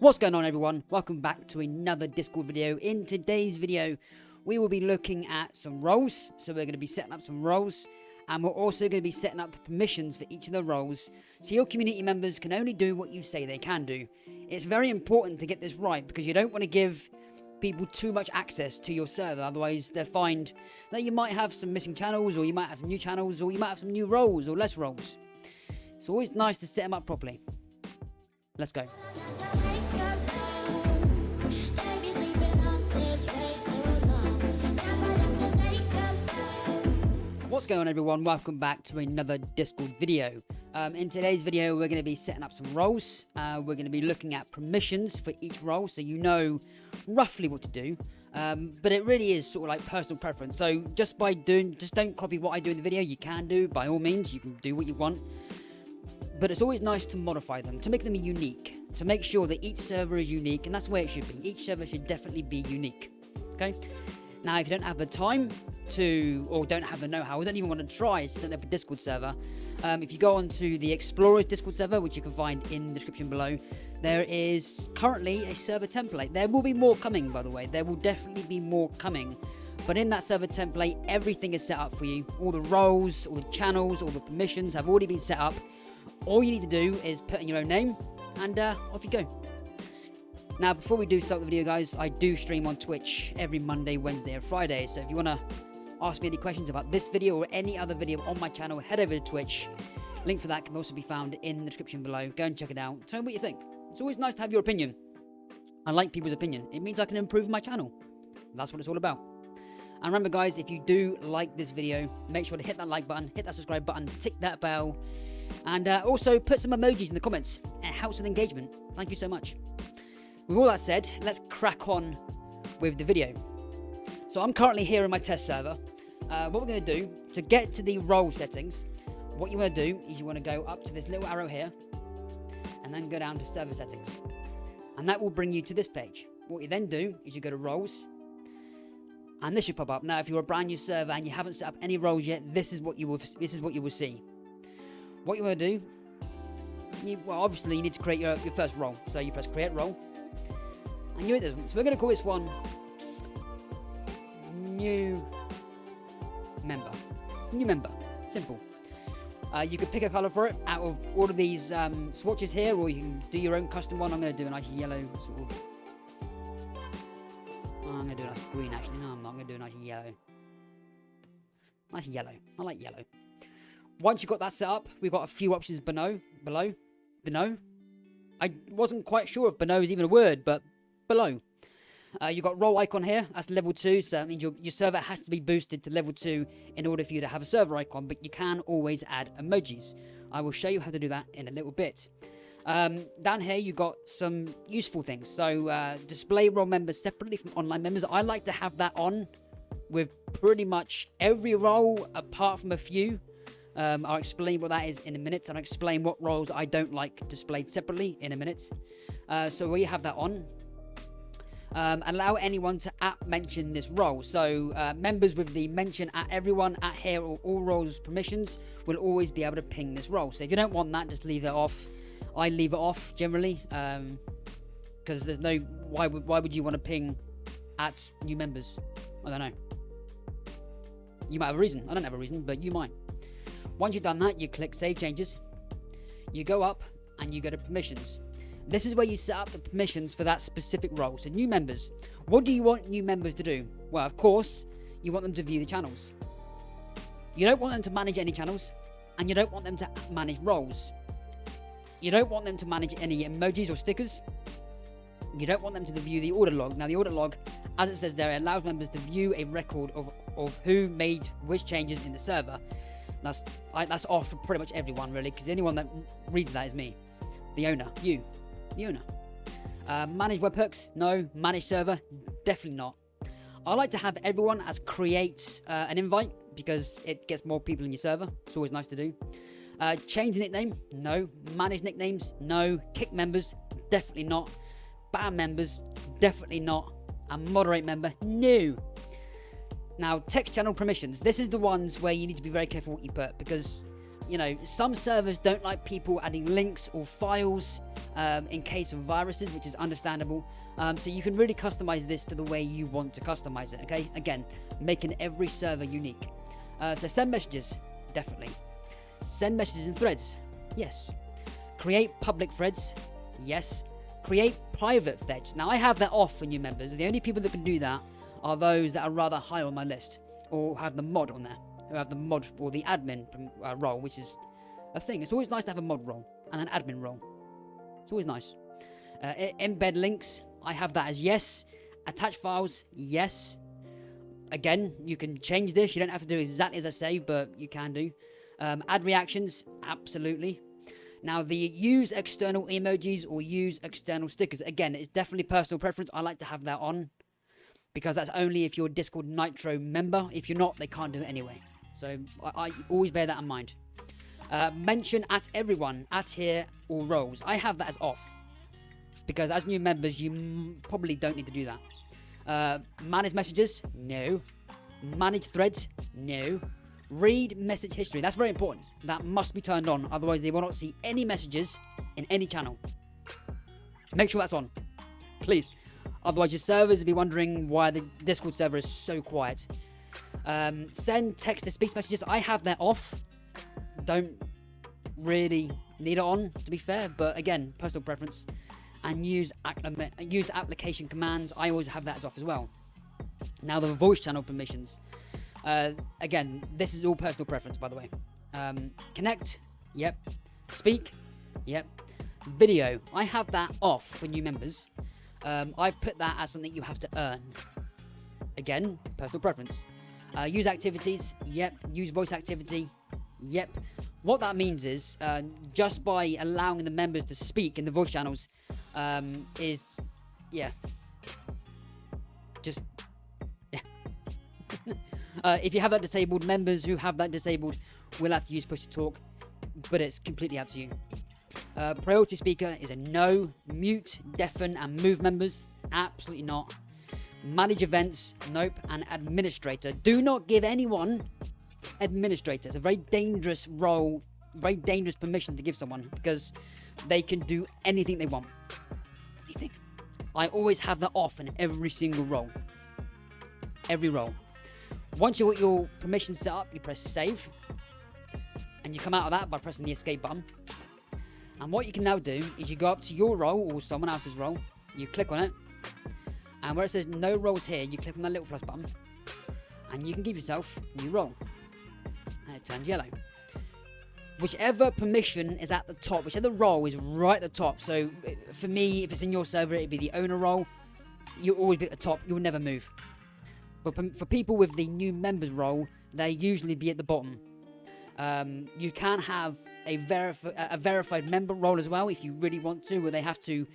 What's going on, everyone? Welcome back to another Discord video. In today's video, we will be looking at some roles. So we're going to be setting up some roles, and we're also going to be setting up the permissions for each of the roles, so your community members can only do what you say they can do. It's very important to get this right, because you don't want to give people too much access to your server. Otherwise, they'll find that you might have some missing channels, or you might have some new channels, or you might have some new roles or less roles. It's always nice to set them up properly. Let's go. What's going on, everyone? Welcome back to another Discord video. In today's video, we're going to be setting up some roles. We're going to be looking at permissions for each role, so you know roughly what to do. But it really is sort of like personal preference. So just don't copy what I do in the video. You can do, by all means, you can do what you want. But it's always nice to modify them, to make them unique, to make sure that each server is unique, and that's the way it should be. Each server should definitely be unique. Okay? Now, if you don't have the time to, or don't have the know-how, or don't even want to try to set up a Discord server, if you go onto the Explorers Discord server, which you can find in the description below, there is currently a server template. There will be more coming, by the way. There will definitely be more coming. But in that server template, everything is set up for you. All the roles, all the channels, all the permissions have already been set up. All you need to do is put in your own name, and off you go. Now, before we do start the video, guys, I do stream on Twitch every Monday, Wednesday, and Friday. So if you want to ask me any questions about this video or any other video on my channel, head over to Twitch. Link for that can also be found in the description below. Go and check it out. Tell me what you think. It's always nice to have your opinion. I like people's opinion. It means I can improve my channel. That's what it's all about. And remember, guys, if you do like this video, make sure to hit that like button, hit that subscribe button, tick that bell, and also put some emojis in the comments. It helps with engagement. Thank you so much. With all that said, let's crack on with the video. So I'm currently here in my test server. What we're going to do, to get to the role settings, what you want to do is you want to go up to this little arrow here, and then go down to server settings. And that will bring you to this page. What you then do is you go to roles, and this should pop up. Now, if you're a brand new server and you haven't set up any roles yet, this is what you will see. What you want to do, well, obviously you need to create your first role. So you press create role, and you hit this one. So we're going to call this one new member. New member. Simple. You could pick a color for it out of all of these swatches here, or you can do your own custom one. I'm going to do a nice yellow sort of. I'm going to do a nice green, actually. No, I'm not. I'm going to do a nice yellow. Nice yellow. I like yellow. Once you've got that set up, we've got a few options below. I wasn't quite sure if below is even a word, but below. You've got role icon here. That's level 2, so that means your server has to be boosted to level 2 in order for you to have a server icon, but you can always add emojis. I will show you how to do that in a little bit. Down here, you've got some useful things. So display role members separately from online members. I like to have that on with pretty much every role apart from a few. I'll explain what that is in a minute, and I'll explain what roles I don't like displayed separately in a minute. So we have that on. Allow anyone to mention this role. So members with the mention at everyone, at here, or all roles permissions will always be able to ping this role. So if you don't want that, just leave it off. I leave it off generally, because there's no why would you want to ping at new members? I don't know. You might have a reason. I don't have a reason, but you might. Once you've done that, you click Save Changes. You go up and you go to Permissions. This is where you set up the permissions for that specific role. So new members. What do you want new members to do? Well, of course, you want them to view the channels. You don't want them to manage any channels, and you don't want them to manage roles. You don't want them to manage any emojis or stickers. You don't want them to view the order log. Now, the order log, as it says there, allows members to view a record of who made which changes in the server. That's off for pretty much everyone, really, because the only one that reads that is me, the owner, you, the owner. Manage webhooks? No. Manage server? Definitely not. I like to have everyone as create an invite, because it gets more people in your server. It's always nice to do. Change the nickname? No. Manage nicknames? No. Kick members? Definitely not. Ban members? Definitely not. And moderate member? No. Now, text channel permissions. This is the ones where you need to be very careful what you put, because, you know, some servers don't like people adding links or files in case of viruses, which is understandable. So you can really customize this to the way you want to customize it, okay? Again, making every server unique. So send messages, definitely. Send messages in threads, yes. Create public threads, yes. Create private threads. Now I have that off for new members. The only people that can do that are those that are rather high on my list, or have the mod on there, who have the mod or the admin role, which is a thing. It's always nice to have a mod role and an admin role. It's always nice. Embed links, I have that as yes. Attach files, yes. Again, you can change this. You don't have to do exactly as I say, but you can do. Add reactions, absolutely. Now, the use external emojis or use external stickers. Again, it's definitely personal preference. I like to have that on because that's only if you're a Discord Nitro member. If you're not, they can't do it anyway. So I always bear that in mind. Mention at everyone, at here, or roles. I have that as off because as new members, you probably don't need to do that. Manage messages? No. Manage threads? No. Read message history. That's very important. That must be turned on. Otherwise, they will not see any messages in any channel. Make sure that's on. Please. Otherwise, your servers will be wondering why the Discord server is so quiet. Send text-to-speech messages. I have that off. Don't really need it on, to be fair. But again, personal preference. And use application commands. I always have that as off as well. Now, the voice channel permissions. Again, this is all personal preference, by the way. Connect, yep. Speak, yep. Video, I have that off for new members. I put that as something you have to earn. Again, personal preference. Use activities, yep. Use voice activity, yep. What that means is, just by allowing the members to speak in the voice channels, is, yeah. Just, yeah. If you have that disabled, members who have that disabled will have to use push to talk, but it's completely up to you. Priority speaker is a no. Mute, deafen, and move members, absolutely not. Manage events, nope. And administrator, do not give anyone administrator. It's a very dangerous role, very dangerous permission to give someone because they can do anything they want. Anything. I always have that off in every single role. Every role. Once you got your permissions set up, you press save. And you come out of that by pressing the escape button. And what you can now do is you go up to your role or someone else's role. You click on it. And where it says no roles here, you click on that little plus button. And you can give yourself new role. And it turns yellow. Whichever permission is at the top, whichever role is right at the top. So for me, if it's in your server, it'd be the owner role. You'll always be at the top. You'll never move. But for people with the new members role, they usually be at the bottom. You can have a verified member role as well if you really want to, where they have to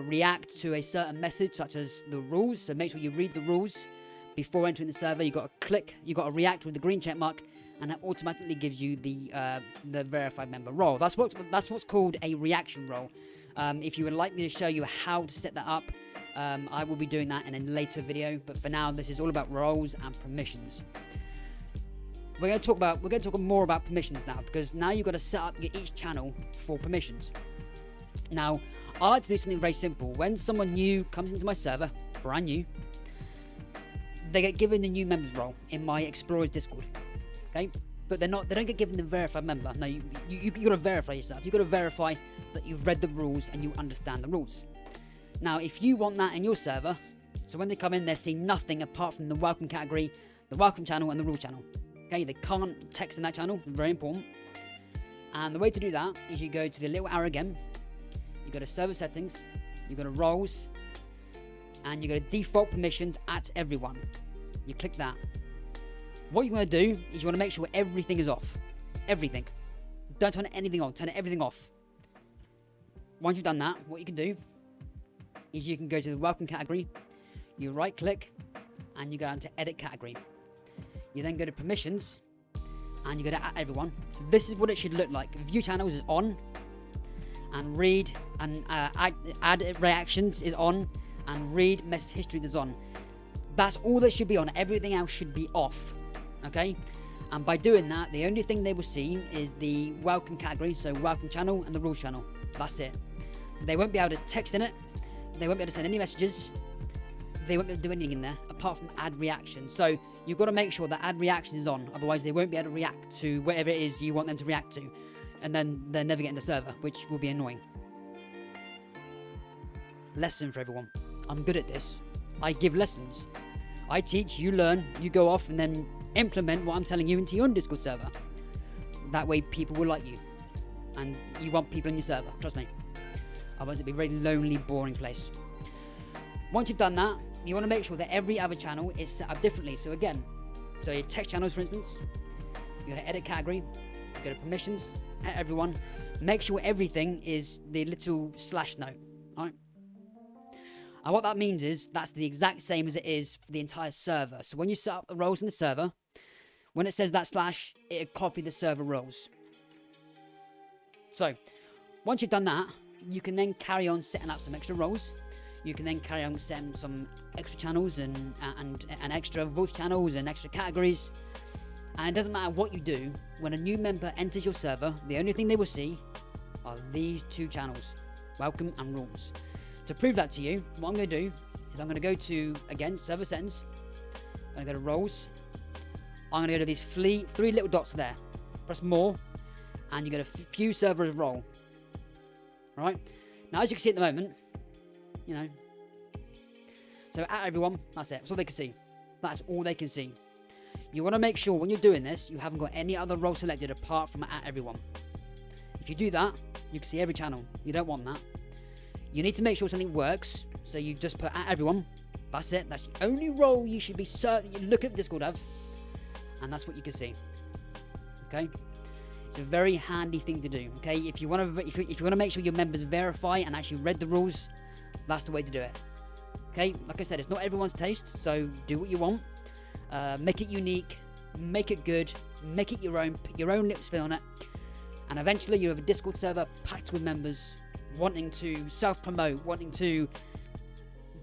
react to a certain message, such as the rules. So make sure you read the rules before entering the server. You got to click, you got to react with the green check mark, and that automatically gives you the verified member role. That's what's called a reaction role. If you would like me to show you how to set that up, I will be doing that in a later video. But for now, this is all about roles and permissions. We're going to talk more about permissions now, because now you've got to set up each channel for permissions. Now, I like to do something very simple. When someone new comes into my server, brand new, they get given the new members role in my Explorers Discord. Okay, but they don't get given the verified member. No, you got to verify yourself. You got to verify that you've read the rules and you understand the rules. Now, if you want that in your server, so when they come in, they're seeing nothing apart from the welcome category, the welcome channel, and the rule channel. Okay, they can't text in that channel, very important. And the way to do that is you go to the little arrow again, you go to server settings, you go to roles, and you go to default permissions at everyone. You click that. What you want to do is you want to make sure everything is off. Everything. Don't turn anything on, turn everything off. Once you've done that, what you can do is you can go to the welcome category, you right click, and you go down to edit category. You then go to permissions, and you go to add everyone. This is what it should look like. View channels is on, and read and add reactions is on, and read message history is on. That's all that should be on. Everything else should be off. Okay? And by doing that, the only thing they will see is the welcome category, so welcome channel and the rules channel. That's it. They won't be able to text in it. They won't be able to send any messages. They won't be able to do anything in there apart from add reactions. So you've got to make sure that add reaction is on. Otherwise, they won't be able to react to whatever it is you want them to react to. And then they're never getting the server, which will be annoying. Lesson for everyone. I'm good at this. I give lessons. I teach, you learn, you go off and then implement what I'm telling you into your own Discord server. That way people will like you. And you want people in your server, trust me. Otherwise it'd be a very lonely, boring place. Once you've done that, you want to make sure that every other channel is set up differently. So again, so your text channels, for instance, you go to edit category, you go to permissions, at everyone. Make sure everything is the little slash note, alright? And what that means is that's the exact same as it is for the entire server. So when you set up the roles in the server, when it says that slash, it'll copy the server roles. So once you've done that, you can then carry on setting up some extra roles. You can then carry on setting some extra channels and extra voice channels and extra categories. And it doesn't matter what you do, when a new member enters your server, the only thing they will see are these two channels, welcome and rules. To prove that to you, what I'm going to do is I'm going to go to, again, server settings. I'm going to go to roles. I'm going to go to these three little dots there. Press more, and you go to view server as role. Right? Now, as you can see at the moment, you know, so at everyone, that's it. That's all they can see. That's all they can see. You want to make sure when you're doing this, you haven't got any other role selected apart from at everyone. If you do that, you can see every channel. You don't want that. You need to make sure something works, so you just put at everyone. That's it. That's the only role you should be certain you look at Discord of, and that's what you can see. Okay, it's a very handy thing to do. Okay, if you want to make sure your members verify and actually read the rules, that's the way to do it. Okay, like I said, it's not everyone's taste, so do what you want. Make it unique, make it good, make it your own. Put your own little spin on it, and eventually you have a Discord server packed with members wanting to self-promote, wanting to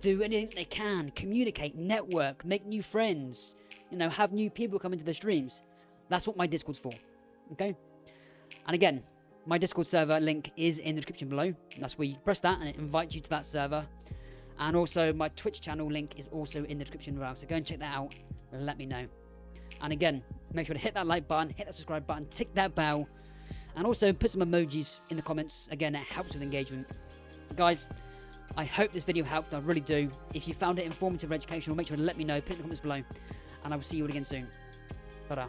do anything they can, communicate, network, make new friends, you know, have new people come into the streams. That's what my Discord's for, okay? And again, my Discord server link is in the description below. That's where you press that and it invites you to that server. And also my Twitch channel link is also in the description below, so go and check that out, let me know. And again, make sure to hit that like button, hit that subscribe button, tick that bell, and also put some emojis in the comments. Again, it helps with engagement. Guys, I hope this video helped. I really do. If you found it informative or educational, make sure to let me know. Put it in the comments below. And I will see you all again soon. Ta-da.